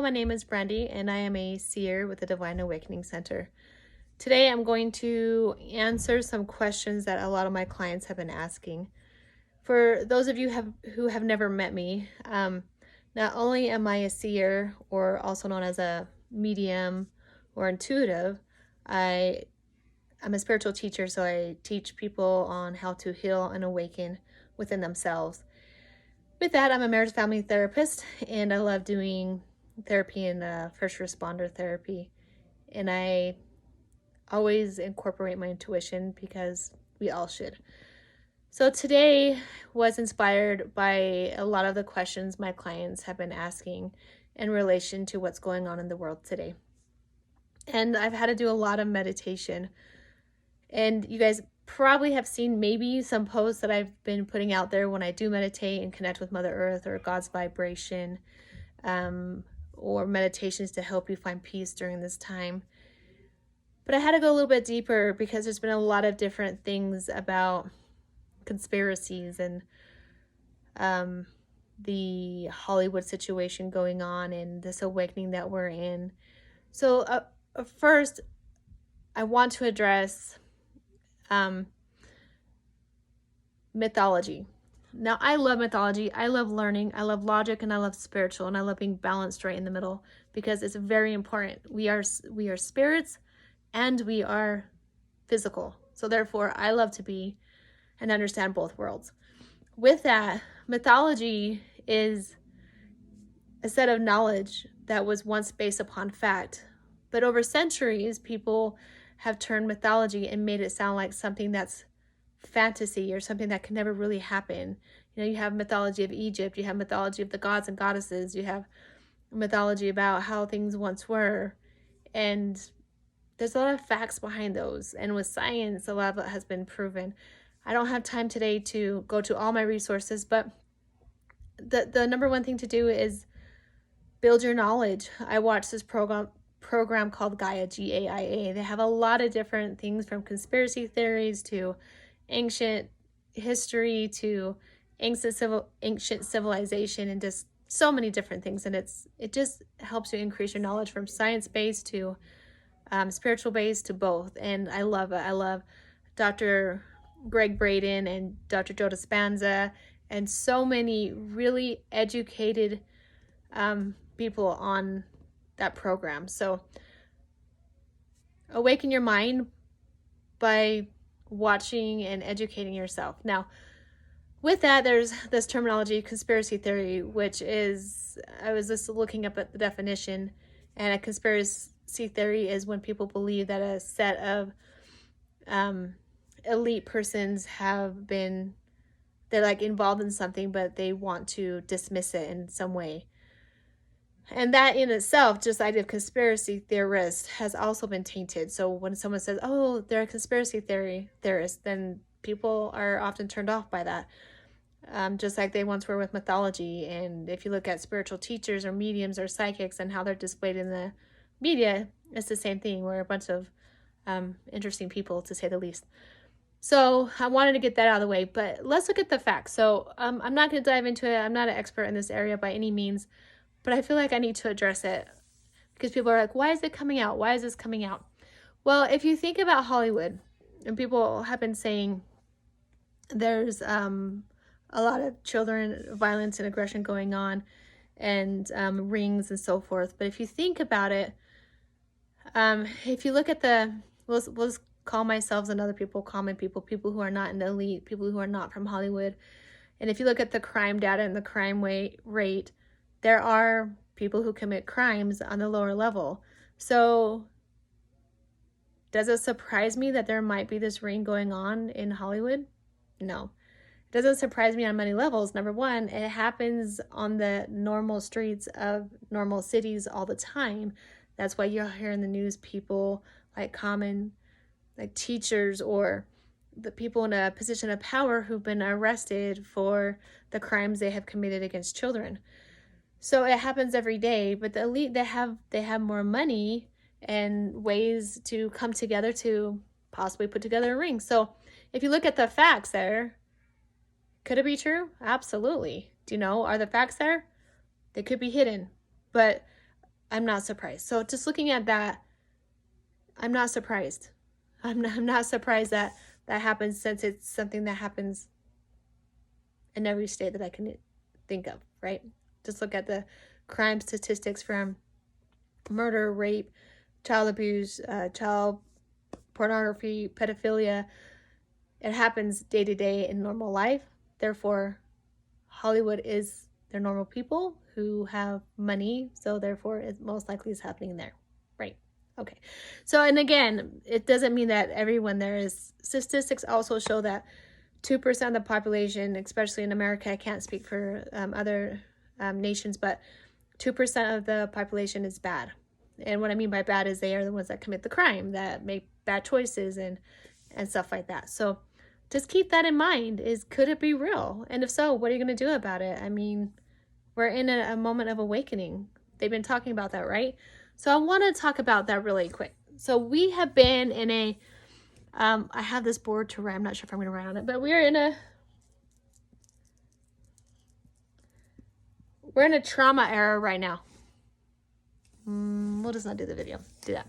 Hello, my name is Brandy, and I am a seer with the Divine Awakening Center. Today, I'm going to answer some questions that a lot of my clients have been asking. For those of you who have never met me, not only am I a seer, or also known as a medium or intuitive, I'm a spiritual teacher, so I teach people on how to heal and awaken within themselves. With that, I'm a marriage family therapist, and I love doing therapy and first responder therapy. And I always incorporate my intuition because we all should. So today was inspired by a lot of the questions my clients have been asking in relation to what's going on in the world today. And I've had to do a lot of meditation. And you guys probably have seen maybe some posts that I've been putting out there when I do meditate and connect with Mother Earth or God's vibration, or meditations to help you find peace during this time. But I had to go a little bit deeper because there's been a lot of different things about conspiracies and the Hollywood situation going on and this awakening that we're in. So first, I want to address mythology. Now, I love mythology. I love learning. I love logic, and I love spiritual, and I love being balanced right in the middle because it's very important. We are spirits, and we are physical. So therefore, I love to be and understand both worlds. With that, mythology is a set of knowledge that was once based upon fact, but over centuries, people have turned mythology and made it sound like something that's fantasy or something that can never really happen. You know, you have mythology of Egypt, you have mythology of the gods and goddesses, you have mythology about how things once were, and there's a lot of facts behind those. And with science, a lot of it has been proven. I don't have time today to go to all my resources, but the number one thing to do is build your knowledge. I watched this program called Gaia, Gaia. They have a lot of different things, from conspiracy theories to ancient history to ancient civilization, and just so many different things. And it just helps you increase your knowledge from science-based to spiritual based to both. And I love it. I love Dr. Greg Braden and Dr. Joe Dispenza and so many really educated people on that program. So awaken your mind by watching and educating yourself. Now, with that, there's this terminology, conspiracy theory, which is, I was just looking up at the definition, and a conspiracy theory is when people believe that a set of elite persons they're like involved in something, but they want to dismiss it in some way. And that in itself, just the idea of conspiracy theorist, has also been tainted. So when someone says, oh, they're a conspiracy theorist, then people are often turned off by that. Just like they once were with mythology. And if you look at spiritual teachers or mediums or psychics and how they're displayed in the media, it's the same thing. We're a bunch of interesting people, to say the least. So I wanted to get that out of the way, but let's look at the facts. So I'm not going to dive into it. I'm not an expert in this area by any means, but I feel like I need to address it because people are like, why is it coming out? Why is this coming out? Well, if you think about Hollywood, and people have been saying there's a lot of children violence and aggression going on, and rings and so forth. But if you think about it, if you look at we'll call myself and other people, common people who are not in the elite, people who are not from Hollywood. And if you look at the crime data and the crime rate, there are people who commit crimes on the lower level. So does it surprise me that there might be this ring going on in Hollywood? No. It doesn't surprise me on many levels. Number one, it happens on the normal streets of normal cities all the time. That's why you'll hear in the news people like teachers or the people in a position of power who've been arrested for the crimes they have committed against children. So it happens every day, but the elite, they have more money and ways to come together to possibly put together a ring. So if you look at the facts there, could it be true? Absolutely. Do you know, are the facts there? They could be hidden, but I'm not surprised. So just looking at that, I'm not surprised. I'm not surprised that that happens, since it's something that happens in every state that I can think of, right? Just look at the crime statistics from murder, rape, child abuse, child pornography, pedophilia. It happens day to day in normal life. Therefore, Hollywood is they're normal people who have money, so therefore it most likely is happening there, right? Okay. So, and again, it doesn't mean that everyone there is. Statistics also show that 2% of the population, especially in America, I can't speak for other nations, but 2% of the population is bad. And what I mean by bad is they are the ones that commit the crime, that make bad choices and stuff like that. So just keep that in mind. Is could it be real? And if so, what are you going to do about it? I mean, we're in a moment of awakening. They've been talking about that, right? So I want to talk about that really quick. So we have been in a I have this board to write. I'm not sure if I'm going to write on it, but we're in a trauma era right now. We'll just not do the video. Do that.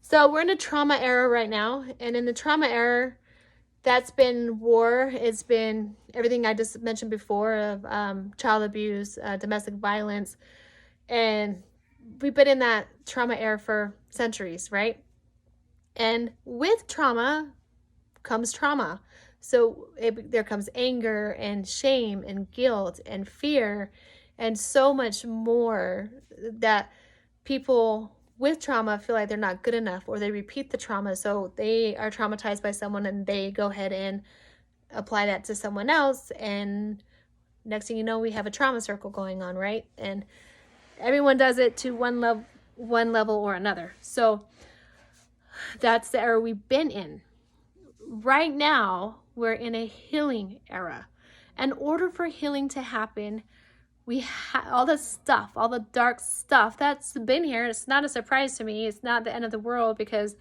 So we're in a trauma era right now, and in the trauma era, that's been war. It's been everything I just mentioned before of child abuse, domestic violence, and we've been in that trauma era for centuries, right? And with trauma comes trauma. So there comes anger and shame and guilt and fear and so much more that people with trauma feel like they're not good enough, or they repeat the trauma. So they are traumatized by someone and they go ahead and apply that to someone else. And next thing you know, we have a trauma circle going on, right? And everyone does it to one level or another. So that's the era we've been in. Right now, we're in a healing era. In order for healing to happen, we have all the stuff, all the dark stuff that's been here. It's not a surprise to me. It's not the end of the world because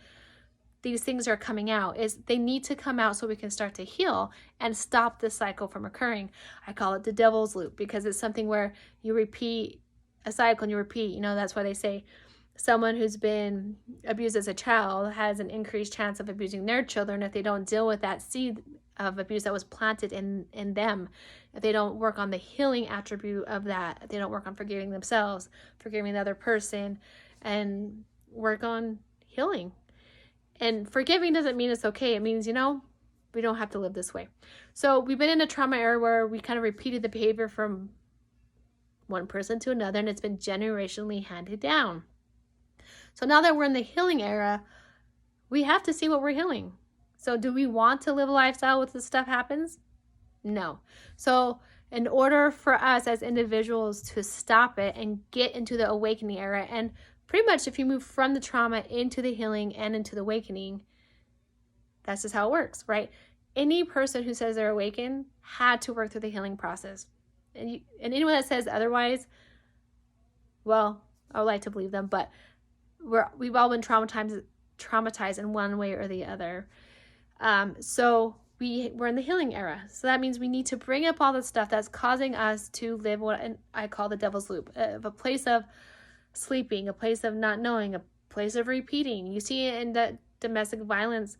these things are coming out. They need to come out so we can start to heal and stop this cycle from occurring. I call it the devil's loop because it's something where you repeat a cycle and you repeat. You know, that's why they say someone who's been abused as a child has an increased chance of abusing their children if they don't deal with that seed of abuse that was planted in them. If they don't work on the healing attribute of that, if they don't work on forgiving themselves, forgiving the other person, and work on healing. And forgiving doesn't mean it's okay. It means, we don't have to live this way. So we've been in a trauma era where we kind of repeated the behavior from one person to another, and it's been generationally handed down. So now that we're in the healing era, we have to see what we're healing. So do we want to live a lifestyle where this stuff happens? No. So in order for us as individuals to stop it and get into the awakening era, and pretty much if you move from the trauma into the healing and into the awakening, that's just how it works, right? Any person who says they're awakened had to work through the healing process. And anyone that says otherwise, well, I would like to believe them, but we've all been traumatized in one way or the other. So we're in the healing era. So that means we need to bring up all the stuff that's causing us to live what I call the devil's loop, of a place of sleeping, a place of not knowing, a place of repeating. You see it in the domestic violence,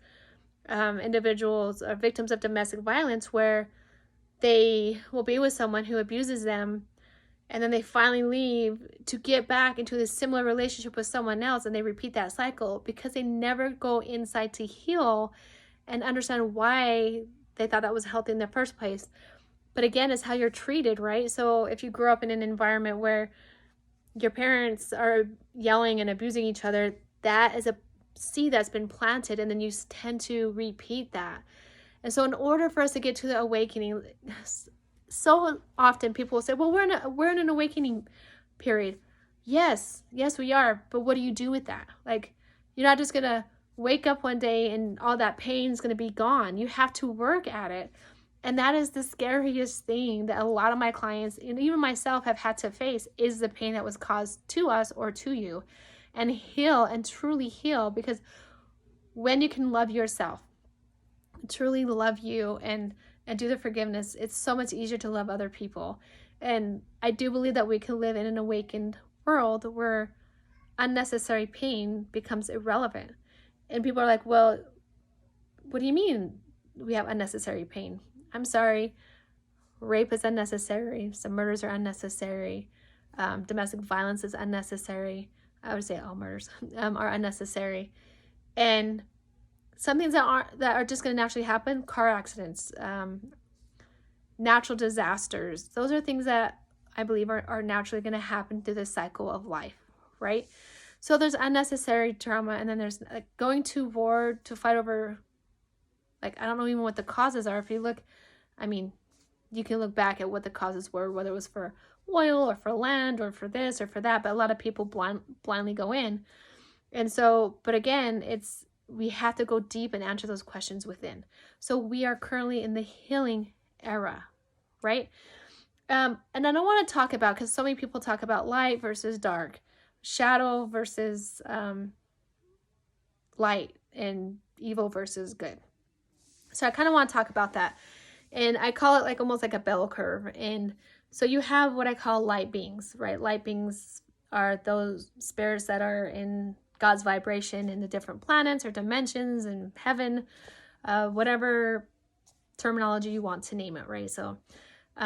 individuals are victims of domestic violence where they will be with someone who abuses them, and then they finally leave to get back into this similar relationship with someone else, and they repeat that cycle because they never go inside to heal and understand why they thought that was healthy in the first place. But again, it's how you're treated, right? So if you grew up in an environment where your parents are yelling and abusing each other, that is a seed that's been planted, and then you tend to repeat that. And so in order for us to get to the awakening, so often people will say, well, we're in an awakening period. Yes, we are. But what do you do with that? Like, you're not just going to wake up one day and all that pain is going to be gone. You have to work at it. And that is the scariest thing that a lot of my clients, and even myself, have had to face, is the pain that was caused to us or to you. And heal, and truly heal, because when you can love yourself, truly love you, and do the forgiveness, it's so much easier to love other people. And I do believe that we can live in an awakened world where unnecessary pain becomes irrelevant. And people are like, well, what do you mean we have unnecessary pain? I'm sorry. Rape is unnecessary. Some murders are unnecessary. Domestic violence is unnecessary. I would say all murders are unnecessary. And some things that are just going to naturally happen, car accidents, natural disasters, those are things that I believe are naturally going to happen through the cycle of life, right? So there's unnecessary trauma, and then there's like going to war to fight over, like, I don't know even what the causes are. If you look, I mean, you can look back at what the causes were, whether it was for oil or for land or for this or for that, but a lot of people blindly go in. And so, but again, we have to go deep and answer those questions within. So we are currently in the healing era, right? And I don't want to talk about, because so many people talk about light versus dark, shadow versus light, and evil versus good. So I kind of want to talk about that. And I call it like almost like a bell curve. And so you have what I call light beings, right? Light beings are those spirits that are in God's vibration in the different planets or dimensions and heaven, whatever terminology you want to name it, right? So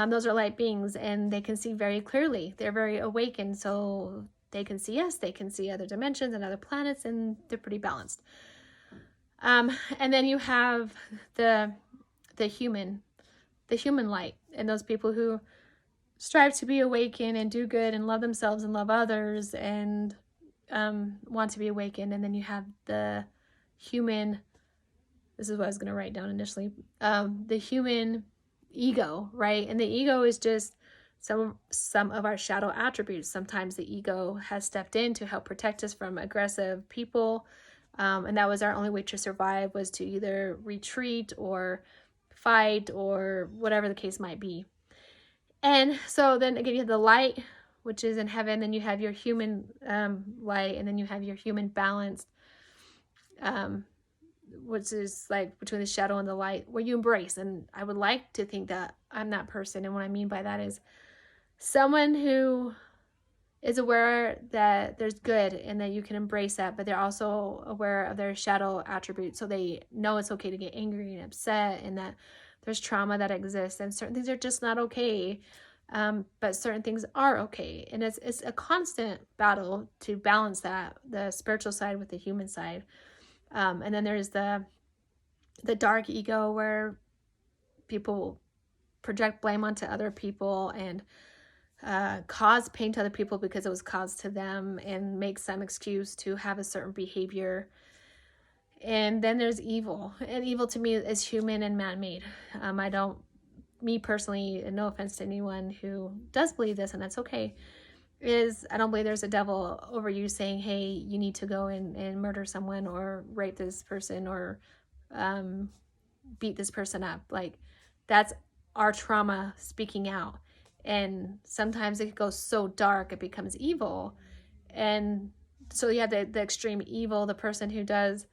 those are light beings, and they can see very clearly. They're very awakened, so they can see us, they can see other dimensions and other planets, and they're pretty balanced. And then you have the human light, and those people who strive to be awakened and do good and love themselves and love others and want to be awakened. And then you have the human, this is what I was going to write down initially, the human ego, right? And the ego is just some of our shadow attributes. Sometimes the ego has stepped in to help protect us from aggressive people, and that was our only way to survive, was to either retreat or fight or whatever the case might be. And so then again, you have the light, which is in heaven, then you have your human light, and then you have your human balanced, which is like between the shadow and the light, where you embrace. And I would like to think that I'm that person. And what I mean by that is someone who is aware that there's good and that you can embrace that, but they're also aware of their shadow attributes. So they know it's okay to get angry and upset, and that there's trauma that exists, and certain things are just not okay. But certain things are okay. And it's a constant battle to balance that, the spiritual side with the human side. And then there's the dark ego, where people project blame onto other people and cause pain to other people because it was caused to them, and make some excuse to have a certain behavior. And then there's evil, and evil to me is human and man-made. Me personally, and no offense to anyone who does believe this, and that's okay, I don't believe there's a devil over you saying, hey, you need to go and murder someone or rape this person or beat this person up. Like, that's our trauma speaking out. And sometimes it goes so dark, it becomes evil. And so you have the extreme evil, the person who does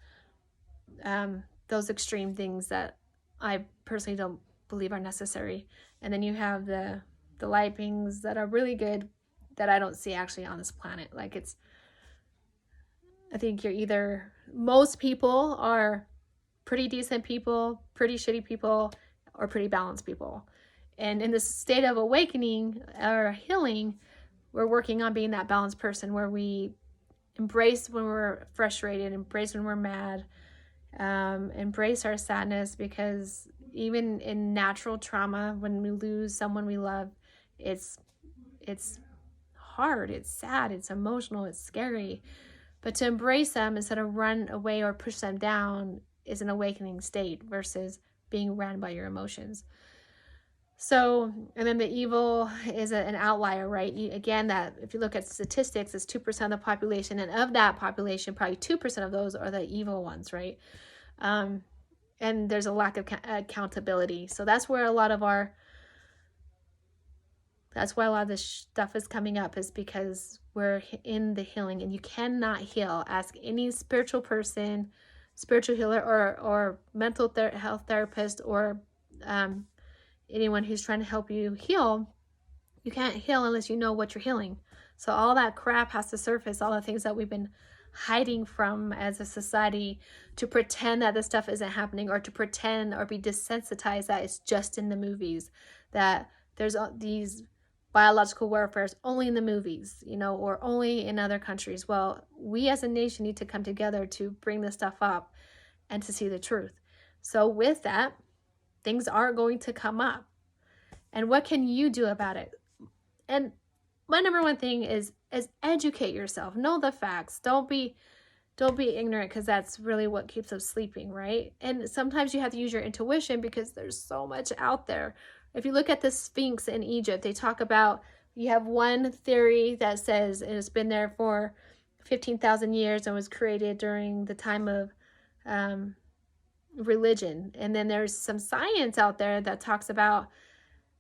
those extreme things that I personally don't believe are necessary. And then you have the light beings that are really good, that I don't see actually on this planet. Like, I think most people are pretty decent people, pretty shitty people, or pretty balanced people. And in this state of awakening or healing, we're working on being that balanced person, where we embrace when we're frustrated, embrace when we're mad, embrace our sadness, because even in natural trauma, when we lose someone we love, it's hard, it's sad, it's emotional, it's scary. But to embrace them instead of run away or push them down is an awakening state versus being ran by your emotions. So, and then the evil is an outlier, right? Again, that if you look at statistics, it's 2% of the population, and of that population, probably 2% of those are the evil ones, right? And there's a lack of accountability. So that's why a lot of this stuff is coming up, is because we're in the healing, and you cannot heal. Ask any spiritual person, spiritual healer, or mental health therapist, or anyone who's trying to help you heal. You can't heal unless you know what you're healing. So all that crap has to surface, all the things that we've been hiding from as a society, to pretend that this stuff isn't happening, or to pretend or be desensitized that it's just in the movies, that there's these biological warfares only in the movies, or only in other countries. Well, we as a nation need to come together to bring this stuff up and to see the truth. So with that, things are going to come up. And what can you do about it? And my number one thing is educate yourself. Know the facts. Don't be ignorant, because that's really what keeps us sleeping, right? And sometimes you have to use your intuition, because there's so much out there. If you look at the Sphinx in Egypt, they talk about, you have one theory that says it has been there for 15,000 years and was created during the time of religion. And then there's some science out there that talks about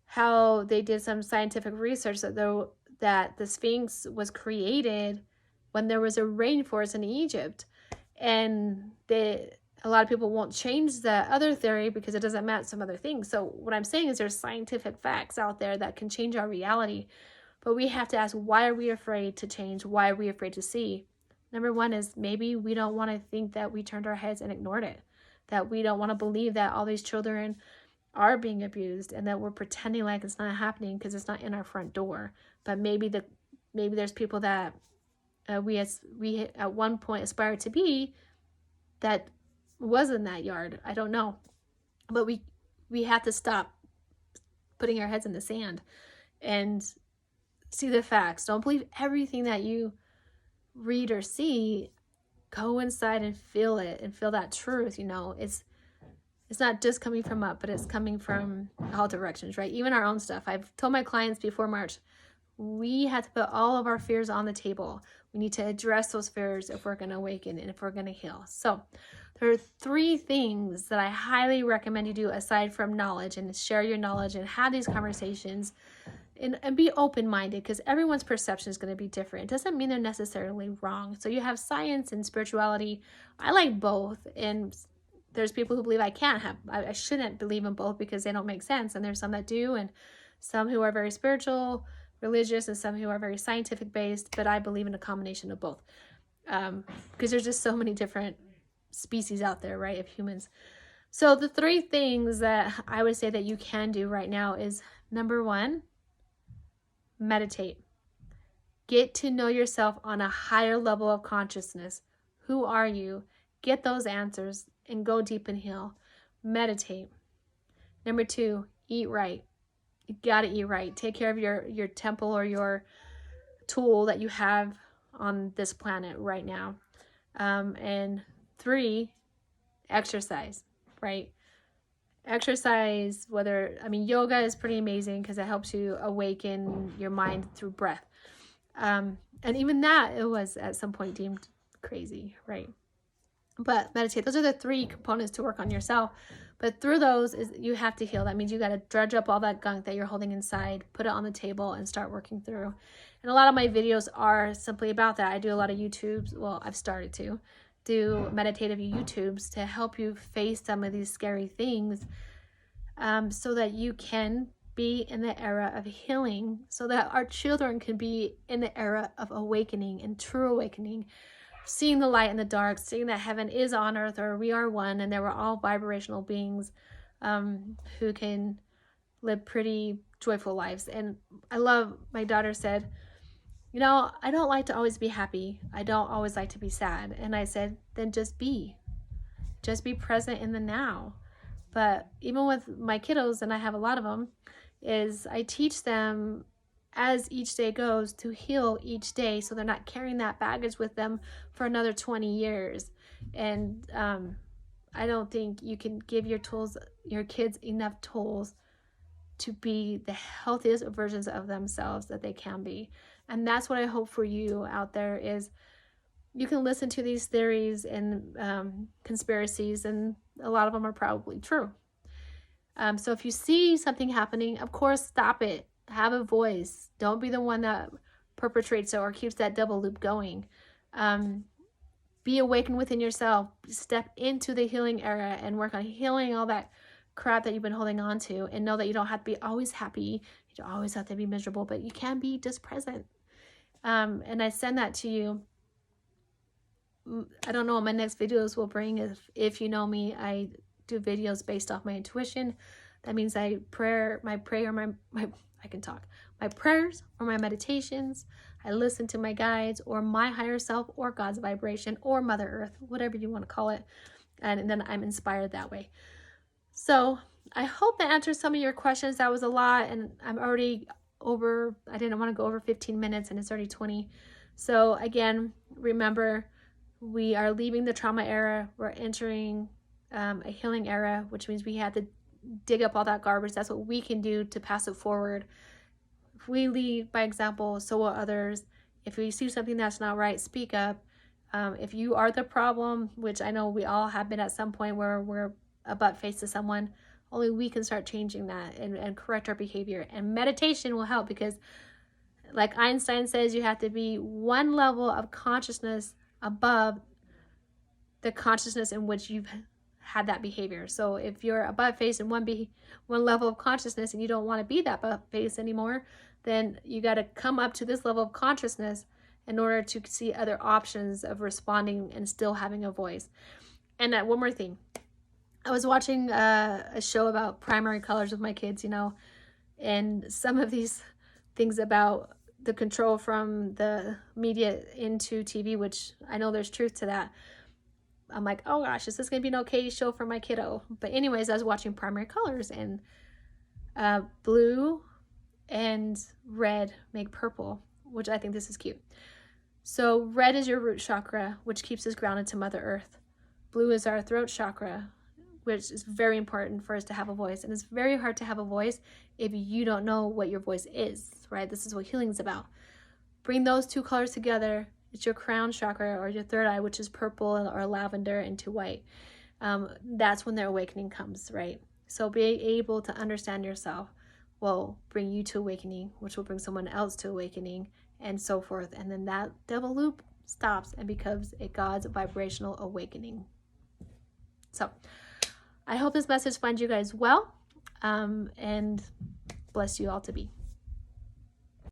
how they did some scientific research that the Sphinx was created when there was a rainforest in Egypt. And a lot of people won't change the other theory because it doesn't match some other things. So what I'm saying is there's scientific facts out there that can change our reality. But we have to ask, why are we afraid to change? Why are we afraid to see? Number one is maybe we don't want to think that we turned our heads and ignored it. That we don't want to believe that all these children are being abused, and that we're pretending like it's not happening because it's not in our front door. But maybe there's people that we at one point aspired to be that was in that yard. I don't know. But we have to stop putting our heads in the sand and see the facts. Don't believe everything that you read or see. Go inside and feel it, and feel that truth. It's not just coming from up, but it's coming from all directions, right? Even our own stuff. I've told my clients before March, we have to put all of our fears on the table. We need to address those fears if we're going to awaken and if we're going to heal. So there are 3 things that I highly recommend you do aside from knowledge, and share your knowledge and have these conversations and be open-minded, because everyone's perception is going to be different. It doesn't mean they're necessarily wrong. So you have science and spirituality. I like both, and there's people who believe I shouldn't believe in both because they don't make sense. And there's some that do, and some who are very spiritual, religious, and some who are very scientific based. But I believe in a combination of both, because there's just so many different species out there, right, of humans. So the 3 things that I would say that you can do right now is, number 1, meditate. Get to know yourself on a higher level of consciousness. Who are you? Get those answers and go deep and heal. Meditate. Number 2, eat right. You got to eat right. Take care of your temple or your tool that you have on this planet right now. And 3, exercise, right? Exercise, yoga is pretty amazing because it helps you awaken your mind through breath. And even that, it was at some point deemed crazy, right? But meditate. Those are the 3 components to work on yourself. But through those, you have to heal. That means you got to dredge up all that gunk that you're holding inside, put it on the table, and start working through. And a lot of my videos are simply about that. I do a lot of YouTubes. Well, I've started to do meditative YouTubes to help you face some of these scary things, so that you can be in the era of healing, so that our children can be in the era of awakening and true awakening, seeing the light in the dark, seeing that heaven is on earth, or we are one, and that we're all vibrational beings who can live pretty joyful lives. And I love, my daughter said, I don't like to always be happy. I don't always like to be sad. And I said, then just be present in the now. But even with my kiddos, and I have a lot of them, is I teach them as each day goes to heal each day, so they're not carrying that baggage with them for another 20 years. And I don't think you can give your kids enough tools to be the healthiest versions of themselves that they can be. And that's what I hope for you out there, is you can listen to these theories and conspiracies, and a lot of them are probably true. So if you see something happening, of course, stop it. Have a voice. Don't be the one that perpetrates it or keeps that double loop going. Be awakened within yourself. Step into the healing era and work on healing all that crap that you've been holding on to, and know that you don't have to be always happy. You don't always have to be miserable, but you can be just present. And I send that to you. I don't know what my next videos will bring. If you know me, I do videos based off my intuition. That means my prayers or my meditations. I listen to my guides or my higher self or God's vibration or Mother Earth, whatever you want to call it. And then I'm inspired that way. So I hope that answers some of your questions. That was a lot, and I'm already over. I didn't want to go over 15 minutes, and it's already 20. So again, remember, we are leaving the trauma era. We're entering a healing era, which means we have to dig up all that garbage. That's what we can do to pass it forward. If we lead by example, so will others. If we see something that's not right, speak up. If you are the problem, which I know we all have been at some point where we're a butt face to someone, only we can start changing that and correct our behavior. And meditation will help, because like Einstein says, you have to be one level of consciousness above the consciousness in which you've had that behavior. So if you're a butt face in one level of consciousness and you don't want to be that butt face anymore, then you got to come up to this level of consciousness in order to see other options of responding and still having a voice. And one more thing. I was watching a show about primary colors with my kids, and some of these things about the control from the media into TV, which I know there's truth to that. I'm like, oh gosh, is this going to be an okay show for my kiddo? But anyways, I was watching primary colors, and blue and red make purple, which I think this is cute. So red is your root chakra, which keeps us grounded to Mother Earth. Blue is our throat chakra, which is very important for us to have a voice. And it's very hard to have a voice if you don't know what your voice is, right? This is what healing is about. Bring those two colors together. It's your crown chakra, or your third eye, which is purple or lavender into white. That's when the awakening comes, right? So being able to understand yourself will bring you to awakening, which will bring someone else to awakening, and so forth. And then that double loop stops and becomes a God's vibrational awakening. So I hope this message finds you guys well, and bless you all to be.